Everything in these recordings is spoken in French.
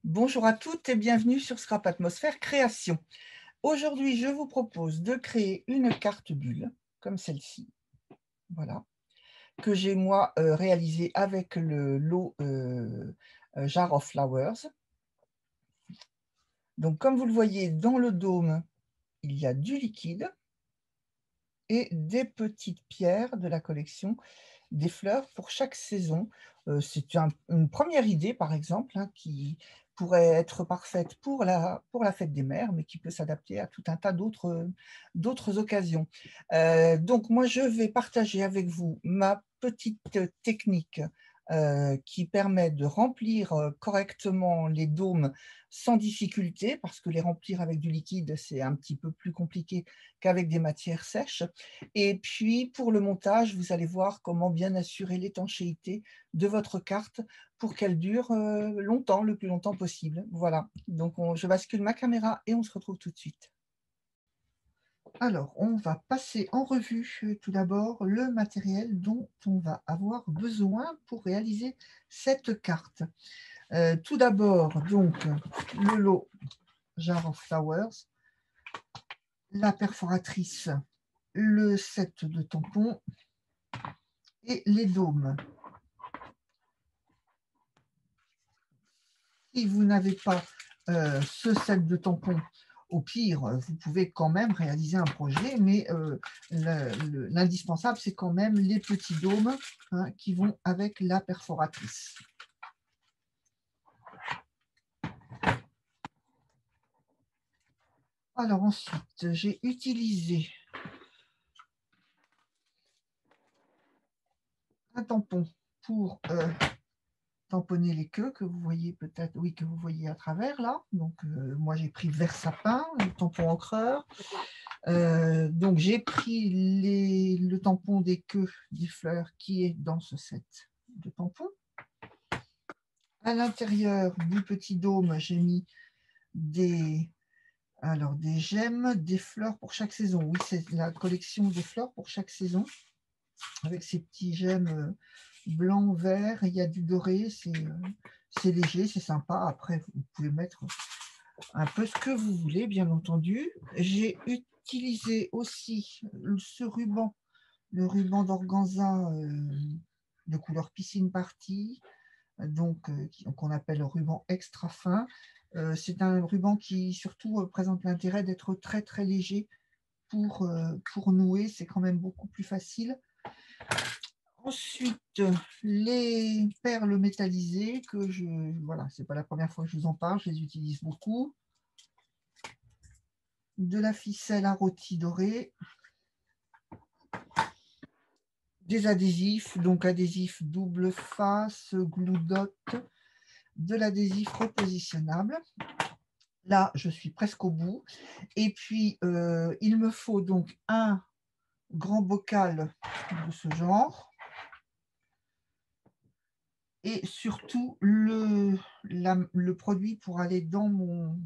Bonjour à toutes et bienvenue sur Scrap Atmosphère Création. Aujourd'hui, je vous propose de créer une carte bulle, comme celle-ci, voilà, que j'ai moi réalisée avec le lot Jar of Flowers. Donc, comme vous le voyez, dans le dôme, il y a du liquide et des petites pierres de la collection des fleurs pour chaque saison. C'est une première idée, par exemple, hein, qui pourrait être parfaite pour la fête des mères, mais qui peut s'adapter à tout un tas d'autres occasions. Donc, moi, je vais partager avec vous ma petite technique qui permet de remplir correctement les dômes sans difficulté, parce que les remplir avec du liquide, c'est un petit peu plus compliqué qu'avec des matières sèches. Et puis, pour le montage, vous allez voir comment bien assurer l'étanchéité de votre carte pour qu'elle dure longtemps, le plus longtemps possible. Voilà, donc je bascule ma caméra et on se retrouve tout de suite. Alors, on va passer en revue tout d'abord le matériel dont on va avoir besoin pour réaliser cette carte. Tout d'abord, donc, le lot Jar of Flowers, la perforatrice, le set de tampons et les dômes. Si vous n'avez pas ce set de tampons, au pire, vous pouvez quand même réaliser un projet, mais l'indispensable, c'est quand même les petits dômes qui vont avec la perforatrice. Alors ensuite, j'ai utilisé un tampon pour tamponner les queues que vous voyez peut-être, oui, que vous voyez à travers là. Donc moi j'ai pris vert sapin, le tampon encreur. Donc j'ai pris le tampon des queues des fleurs qui est dans ce set de tampons. À l'intérieur du petit dôme, j'ai mis des gemmes, des fleurs pour chaque saison. Oui, c'est la collection des fleurs pour chaque saison, avec ces petits gemmes blanc, vert, il y a du doré, c'est léger, c'est sympa. Après, vous pouvez mettre un peu ce que vous voulez, bien entendu. J'ai utilisé aussi ce ruban, le ruban d'organza de couleur piscine party, donc qu'on appelle le ruban extra fin. C'est un ruban qui surtout présente l'intérêt d'être très très léger pour nouer, c'est quand même beaucoup plus facile. Ensuite, les perles métallisées que voilà, c'est pas la première fois que je vous en parle, je les utilise beaucoup. De la ficelle à rôti dorée, des adhésifs, donc adhésif double face, glue dot, de l'adhésif repositionnable. Là, je suis presque au bout. Et puis, il me faut donc un grand bocal de ce genre. Et surtout, le produit pour aller dans mon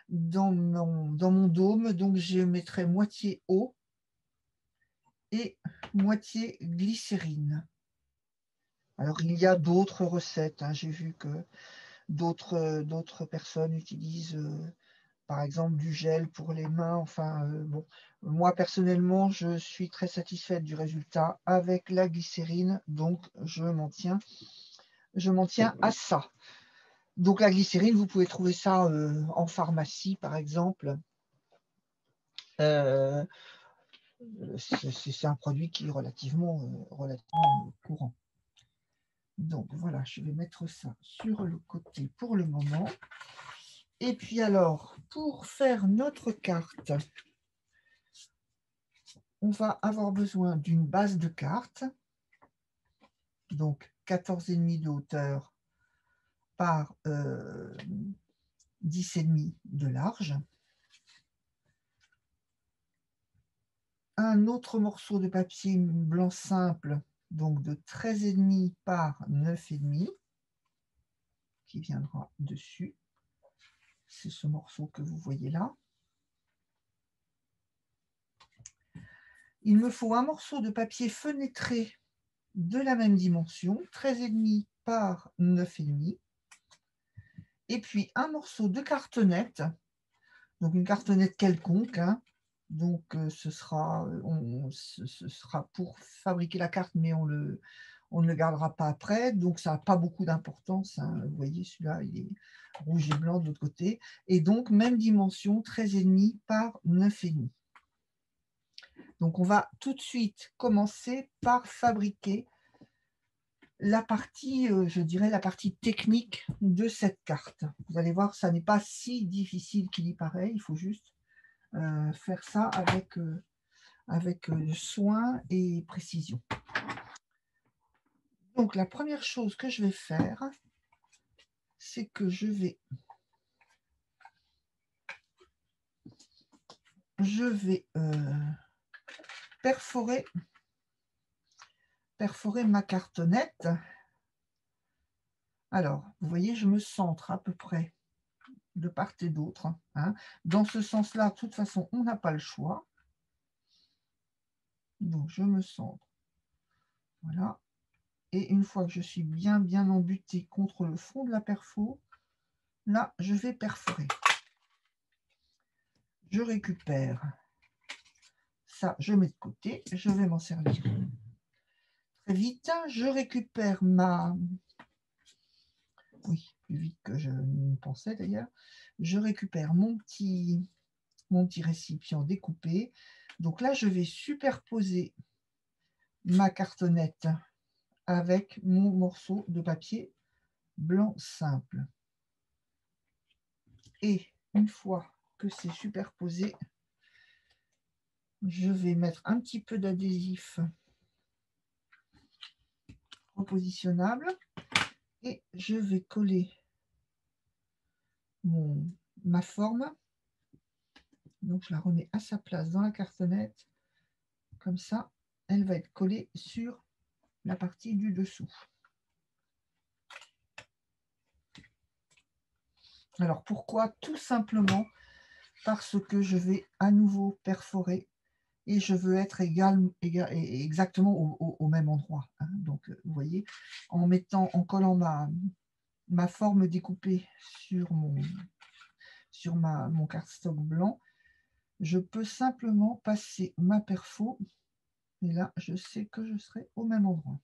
dôme. Donc, je mettrai moitié eau et moitié glycérine. Alors, il y a d'autres recettes. J'ai vu que d'autres personnes utilisent, par exemple, du gel pour les mains. Enfin, bon, moi, personnellement, je suis très satisfaite du résultat avec la glycérine. Donc, je m'en tiens à ça. Donc, la glycérine, vous pouvez trouver ça en pharmacie, par exemple. C'est un produit qui est relativement courant. Donc voilà, je vais mettre ça sur le côté pour le moment. Et puis alors, pour faire notre carte, on va avoir besoin d'une base de carte. Donc 14,5 de hauteur par 10,5 de large. Un autre morceau de papier blanc simple, donc de 13,5 par 9,5, qui viendra dessus. C'est ce morceau que vous voyez là. Il me faut un morceau de papier fenêtré de la même dimension, 13,5 par 9,5. Et puis un morceau de cartonnette, donc une cartonnette quelconque, hein. Donc ce sera pour fabriquer la carte, mais on ne le gardera pas après, donc ça n'a pas beaucoup d'importance, hein. Vous voyez, celui-là, il est rouge et blanc de l'autre côté. Et donc, même dimension, 13,5 par 9,5. Donc, on va tout de suite commencer par fabriquer la partie, je dirais, la partie technique de cette carte. Vous allez voir, ça n'est pas si difficile qu'il y paraît, il faut juste faire ça avec soin et précision. Donc, la première chose que je vais faire, c'est que je vais perforer ma cartonnette. Alors, vous voyez, je me centre à peu près de part et d'autre, hein. Dans ce sens-là, de toute façon, on n'a pas le choix. Donc, je me centre. Voilà. Et une fois que je suis bien embutée contre le fond de la perfo, là, je vais perforer. Je récupère ça, je mets de côté, je vais m'en servir très vite. Je récupère oui, plus vite que je ne pensais d'ailleurs. Je récupère mon petit récipient découpé. Donc là, je vais superposer ma cartonnette avec mon morceau de papier blanc simple. Et une fois que c'est superposé, je vais mettre un petit peu d'adhésif repositionnable et je vais coller ma forme. Donc je la remets à sa place dans la cartonnette. Comme ça, elle va être collée sur la partie du dessous. Alors pourquoi? Tout simplement parce que je vais à nouveau perforer et je veux être exactement au même endroit, hein. Donc vous voyez, en collant ma forme découpée sur mon cardstock blanc, je peux simplement passer ma perfo et là je sais que je serai au même endroit.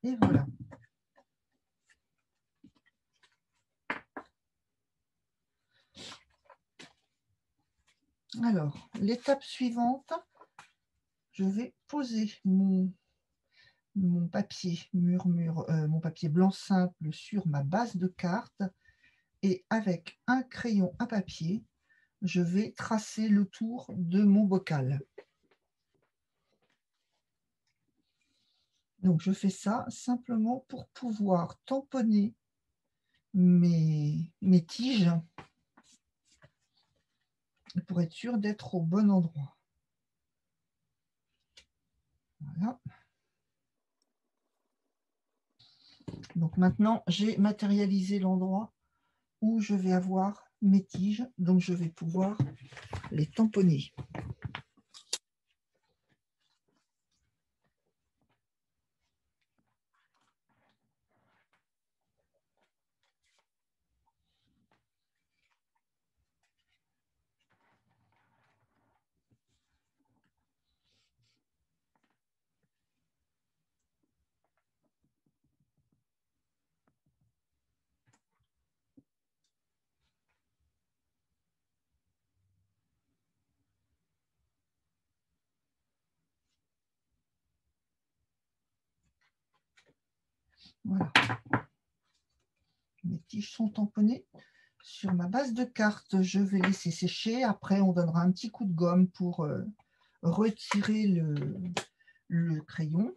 Et voilà. Alors, l'étape suivante, je vais poser mon papier mon papier blanc simple sur ma base de carte et avec un crayon à papier, je vais tracer le tour de mon bocal. Donc, je fais ça simplement pour pouvoir tamponner mes tiges pour être sûr d'être au bon endroit. Voilà. Donc maintenant, j'ai matérialisé l'endroit où je vais avoir mes tiges, donc je vais pouvoir les tamponner. Voilà. Mes tiges sont tamponnées. Sur ma base de carte, je vais laisser sécher. Après, on donnera un petit coup de gomme pour retirer le crayon.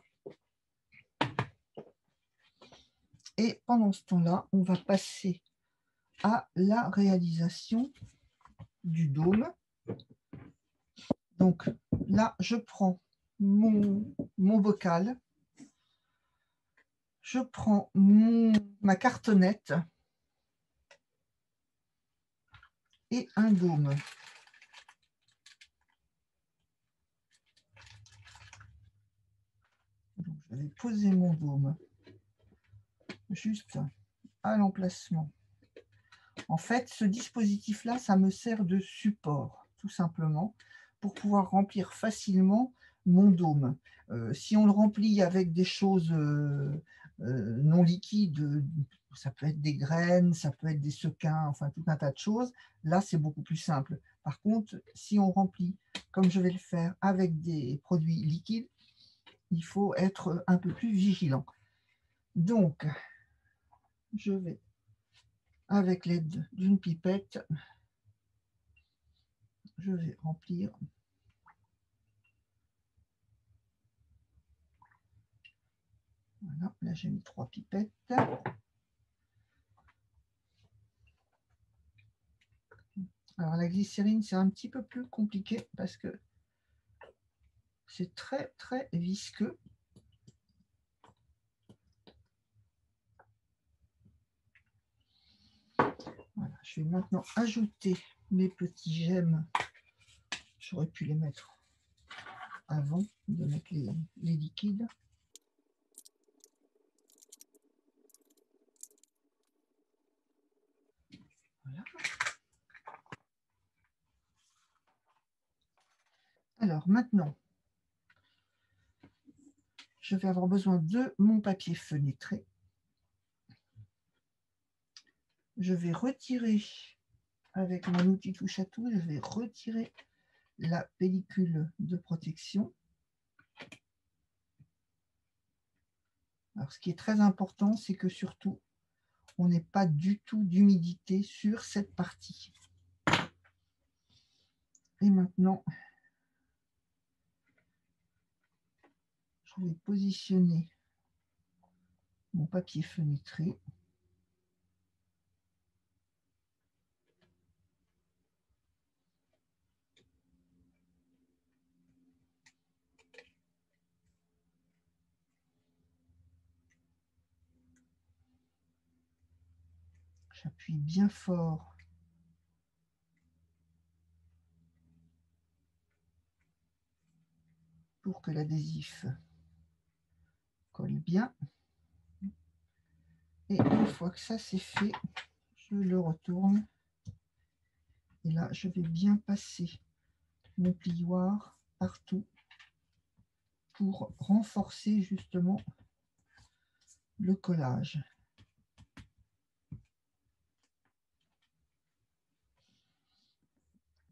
Et pendant ce temps-là, on va passer à la réalisation du dôme. Donc là, je prends mon bocal, je prends ma cartonnette, et un dôme. Donc, je vais poser mon dôme juste à l'emplacement. En fait, ce dispositif-là, ça me sert de support, tout simplement, pour pouvoir remplir facilement mon dôme. Si on le remplit avec des choses non liquides, ça peut être des graines, ça peut être des sequins, enfin tout un tas de choses, là c'est beaucoup plus simple. Par contre, si on remplit, comme je vais le faire, avec des produits liquides, il faut être un peu plus vigilant. Donc, je vais, avec l'aide d'une pipette, je vais remplir. Voilà, là j'ai mis 3 pipettes. Alors la glycérine, c'est un petit peu plus compliqué parce que c'est très très visqueux. Voilà, je vais maintenant ajouter mes petits gemmes. J'aurais pu les mettre avant de mettre les liquides. Voilà. Alors maintenant, je vais avoir besoin de mon papier feutré. Je vais retirer avec mon outil touche à tout, je vais retirer la pellicule de protection. Alors, ce qui est très important, c'est que surtout, on n'ait pas du tout d'humidité sur cette partie. Et maintenant, je vais positionner mon papier feutré. J'appuie bien fort pour que l'adhésif colle bien. Et une fois que ça c'est fait, je le retourne. Et là, je vais bien passer mon plioir partout pour renforcer justement le collage.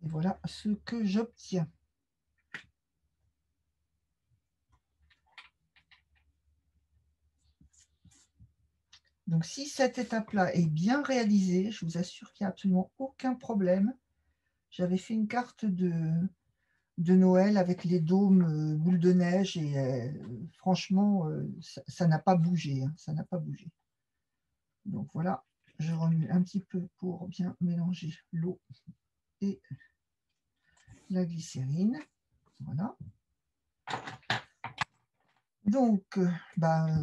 Et voilà ce que j'obtiens. Donc, si cette étape-là est bien réalisée, je vous assure qu'il n'y a absolument aucun problème. J'avais fait une carte de Noël avec les dômes boules de neige et franchement, ça n'a pas bougé. Hein, ça n'a pas bougé. Donc voilà, je remue un petit peu pour bien mélanger l'eau et la glycérine. Voilà. Donc,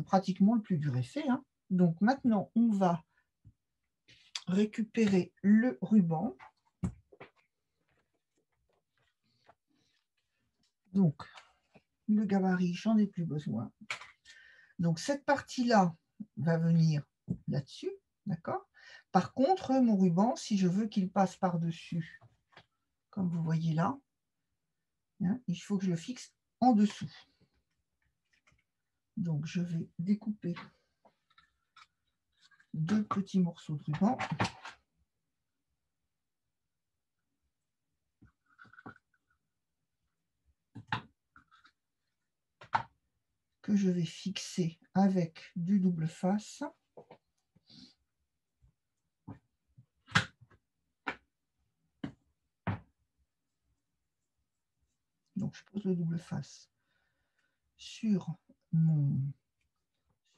pratiquement le plus dur est fait. Hein. Donc maintenant, on va récupérer le ruban. Donc, le gabarit, j'en ai plus besoin. Donc, cette partie-là va venir là-dessus, d'accord? Par contre, mon ruban, si je veux qu'il passe par-dessus, comme vous voyez là, hein, il faut que je le fixe en dessous. Donc, je vais découper 2 petits morceaux de ruban. Que je vais fixer avec du double face. Donc, je pose le double face sur mon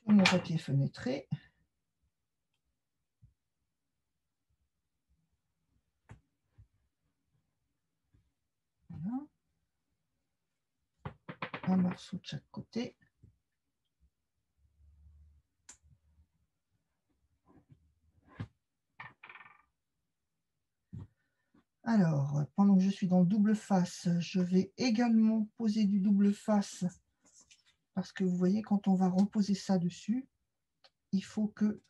papier feutré. Voilà. Un morceau de chaque côté. Alors, pendant que je suis dans le double face, je vais également poser du double face parce que vous voyez, quand on va reposer ça dessus, il faut que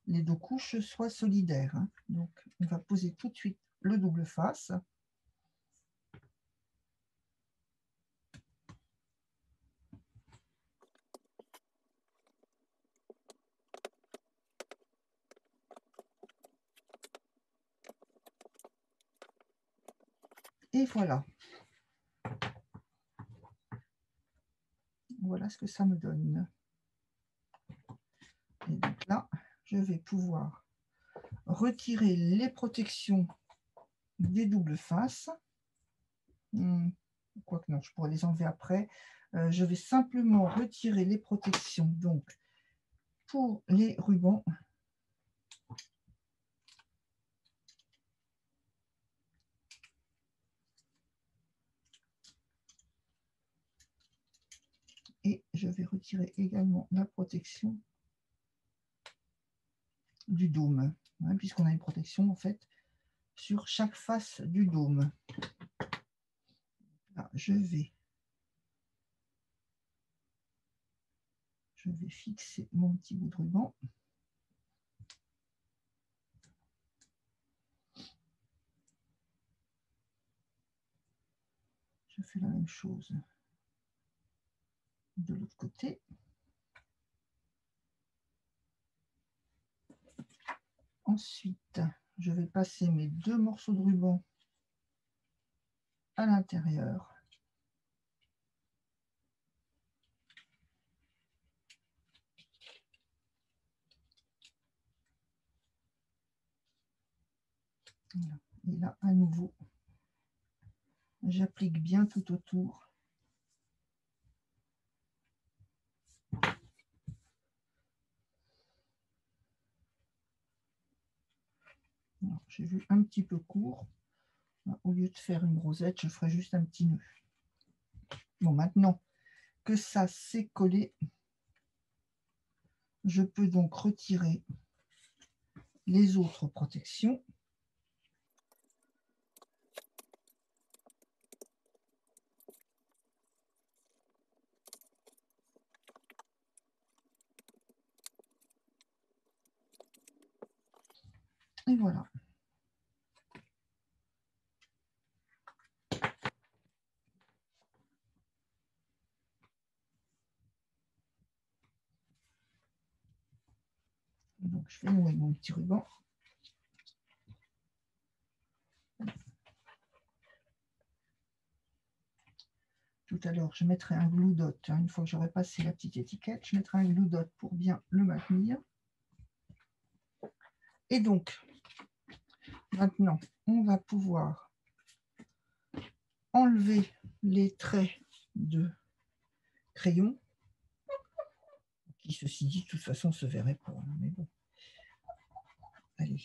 les deux couches soient solidaires, hein. Donc, on va poser tout de suite le double face. Et voilà. Voilà ce que ça me donne. Et donc là, je vais pouvoir retirer les protections des doubles faces. Quoique non, je pourrais les enlever après. Je vais simplement retirer les protections donc pour les rubans. Et je vais retirer également la protection du dôme, hein, puisqu'on a une protection en fait sur chaque face du dôme. Là, je vais fixer mon petit bout de ruban. Je fais la même chose de l'autre côté. Ensuite, je vais passer mes deux morceaux de ruban à l'intérieur. Et là, à nouveau, j'applique bien tout autour. J'ai vu un petit peu court. Au lieu de faire une rosette, je ferai juste un petit nœud. Bon, maintenant que ça s'est collé, je peux donc retirer les autres protections. Et voilà. Donc, je vais nouer mon petit ruban. Tout à l'heure, je mettrai un glue dot. Une fois que j'aurai passé la petite étiquette, je mettrai un glue dot pour bien le maintenir. Et donc, maintenant, on va pouvoir enlever les traits de crayon, qui, ceci dit, de toute façon, se verraient pas. Mais bon. Allez.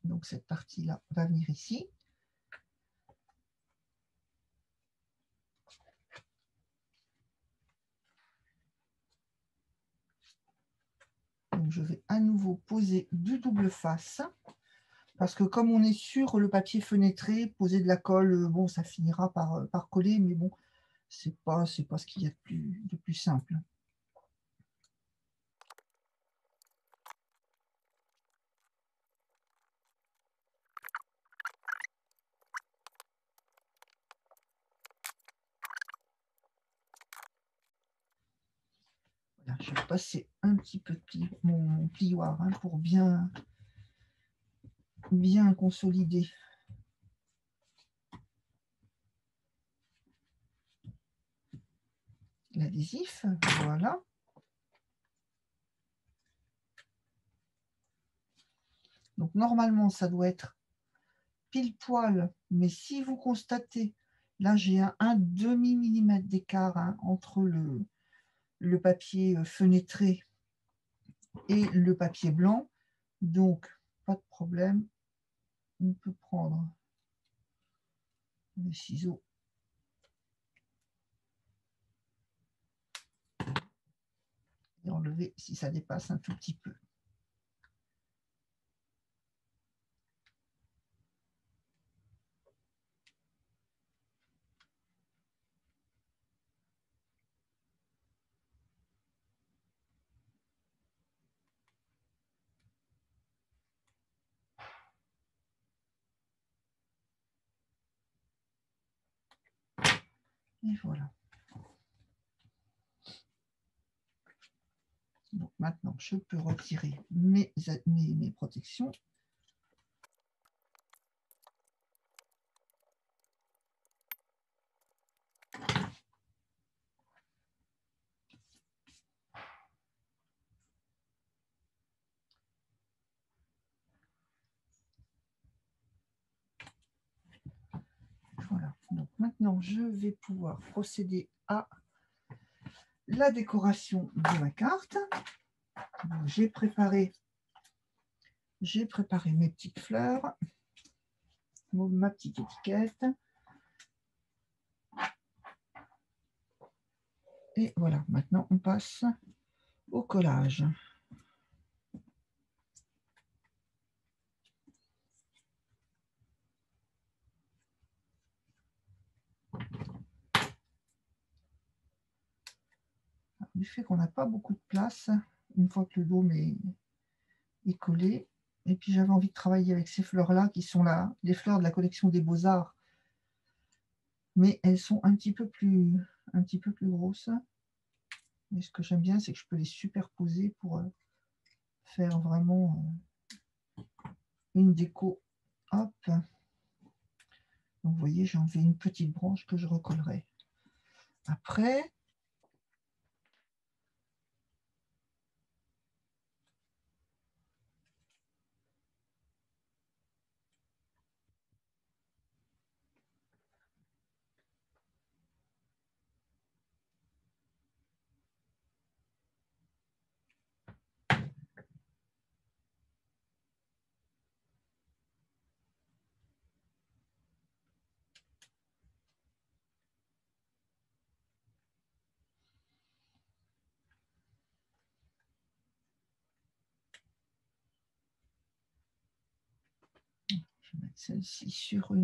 Donc, cette partie-là va venir ici. Donc, je vais à nouveau poser du double face. Parce que comme on est sur le papier fenêtré, poser de la colle, bon, ça finira par coller, mais bon, c'est pas ce qu'il y a de plus simple. Voilà, je vais passer un petit peu mon plioir, hein, pour bien consolider l'adhésif. Voilà. Donc normalement, ça doit être pile poil, mais si vous constatez, là j'ai un demi-millimètre d'écart, hein, entre le papier fenêtré et le papier blanc, donc pas de problème, on peut prendre les ciseaux enlever si ça dépasse un tout petit peu. Et voilà. Donc maintenant, je peux retirer mes protections. Voilà. Donc maintenant, je vais pouvoir procéder à la décoration de ma carte. J'ai préparé mes petites fleurs, ma petite étiquette. Et voilà, maintenant on passe au collage. Du fait qu'on n'a pas beaucoup de place, une fois que le dôme est collé, et puis j'avais envie de travailler avec ces fleurs-là, qui sont là, les fleurs de la collection des Beaux-Arts, mais elles sont un petit peu plus grosses. Mais ce que j'aime bien, c'est que je peux les superposer pour faire vraiment une déco. Hop. Donc, vous voyez, j'ai enlevé une petite branche que je recollerai. Après, je vais mettre celle-ci sur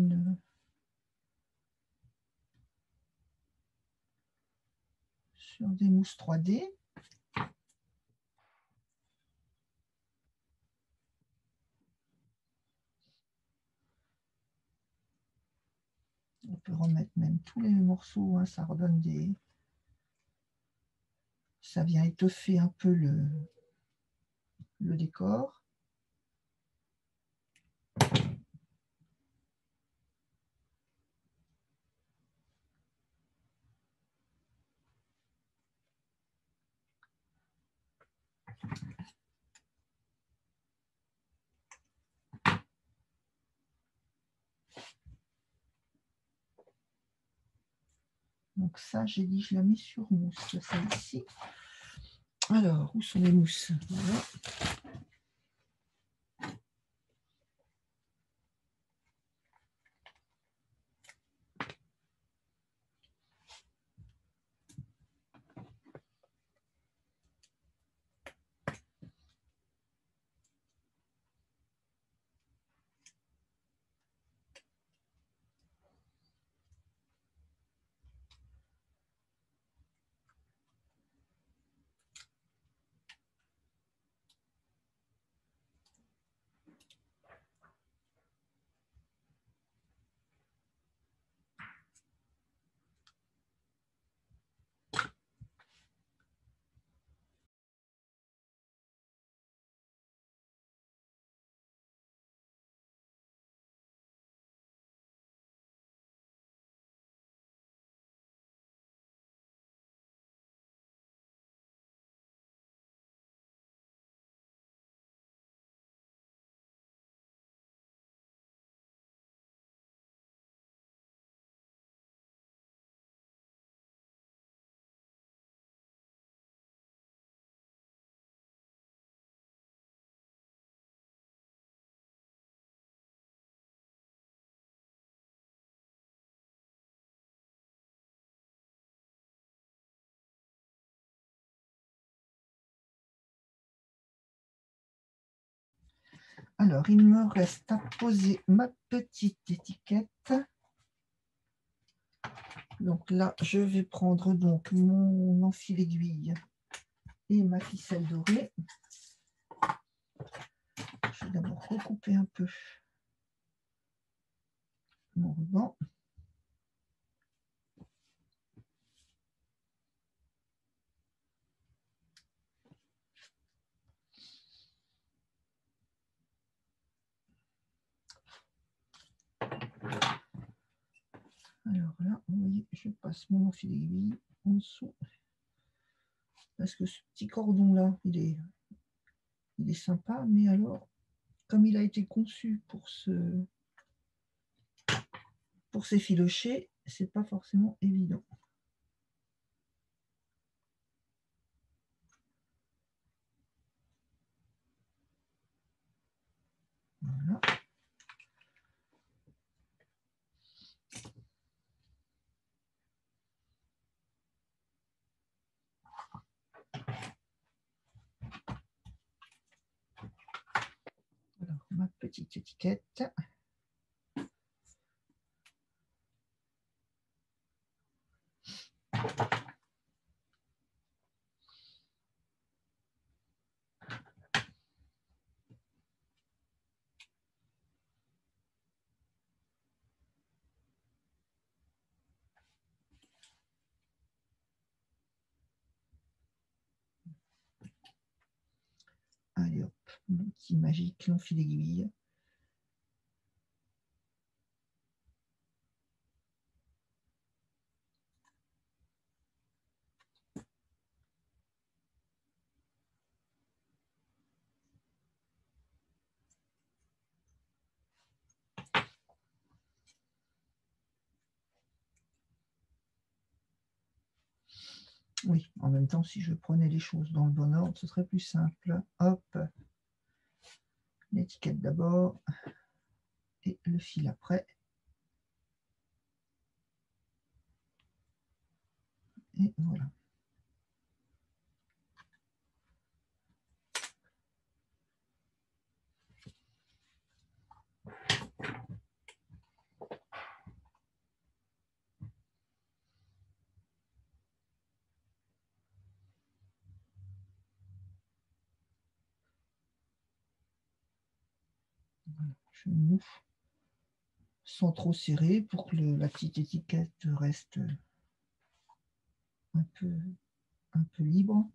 des mousses 3D. On peut remettre même tous les morceaux, hein, ça redonne des... Ça vient étoffer un peu le décor. Donc ça, j'ai dit, je la mets sur mousse, celle-ci. Alors, où sont les mousses? Voilà. Alors, il me reste à poser ma petite étiquette. Donc là, je vais prendre donc mon enfil aiguille et ma ficelle dorée. Je vais d'abord recouper un peu mon ruban. Alors là, vous voyez, je passe mon enfil aiguille en dessous. Parce que ce petit cordon-là, il est sympa, mais alors, comme il a été conçu pour s'effilocher, c'est pas forcément évident. Voilà. Alors, ma petite étiquette. Allez hop, l'outil magique, l'enfil aiguille. Oui, en même temps, si je prenais les choses dans le bon ordre, ce serait plus simple. Hop, l'étiquette d'abord et le fil après. Et voilà. Voilà. Je mouffe sans trop serrer pour que la petite étiquette reste un peu libre.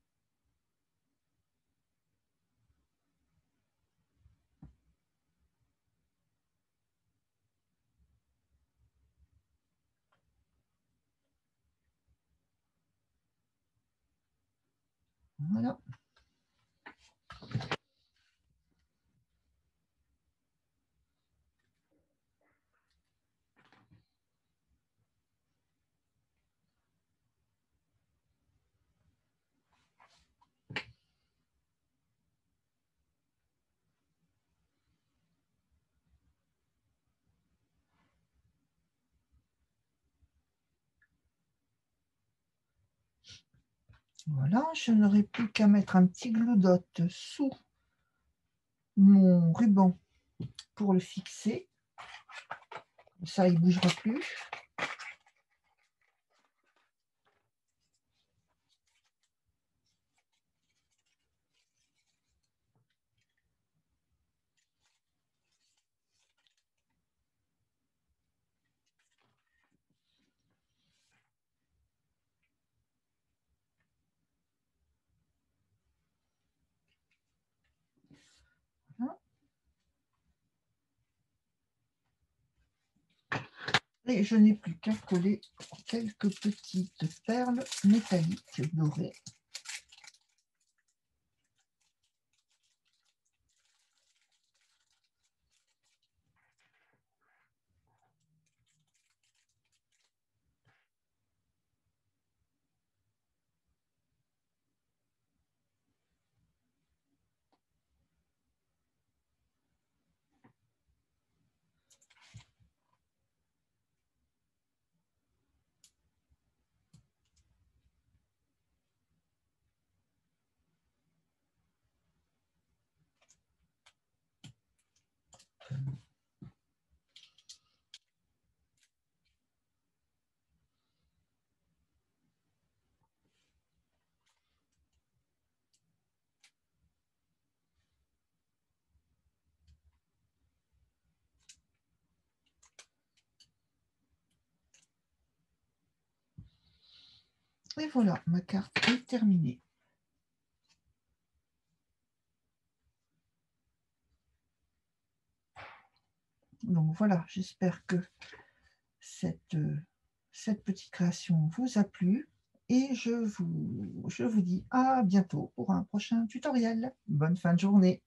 Voilà. Voilà, je n'aurai plus qu'à mettre un petit glue dot sous mon ruban pour le fixer. Ça, il ne bougera plus. Voilà. Et je n'ai plus qu'à coller quelques petites perles métalliques dorées. Et voilà, ma carte est terminée. Donc voilà, j'espère que cette petite création vous a plu et je vous dis à bientôt pour un prochain tutoriel. Bonne fin de journée.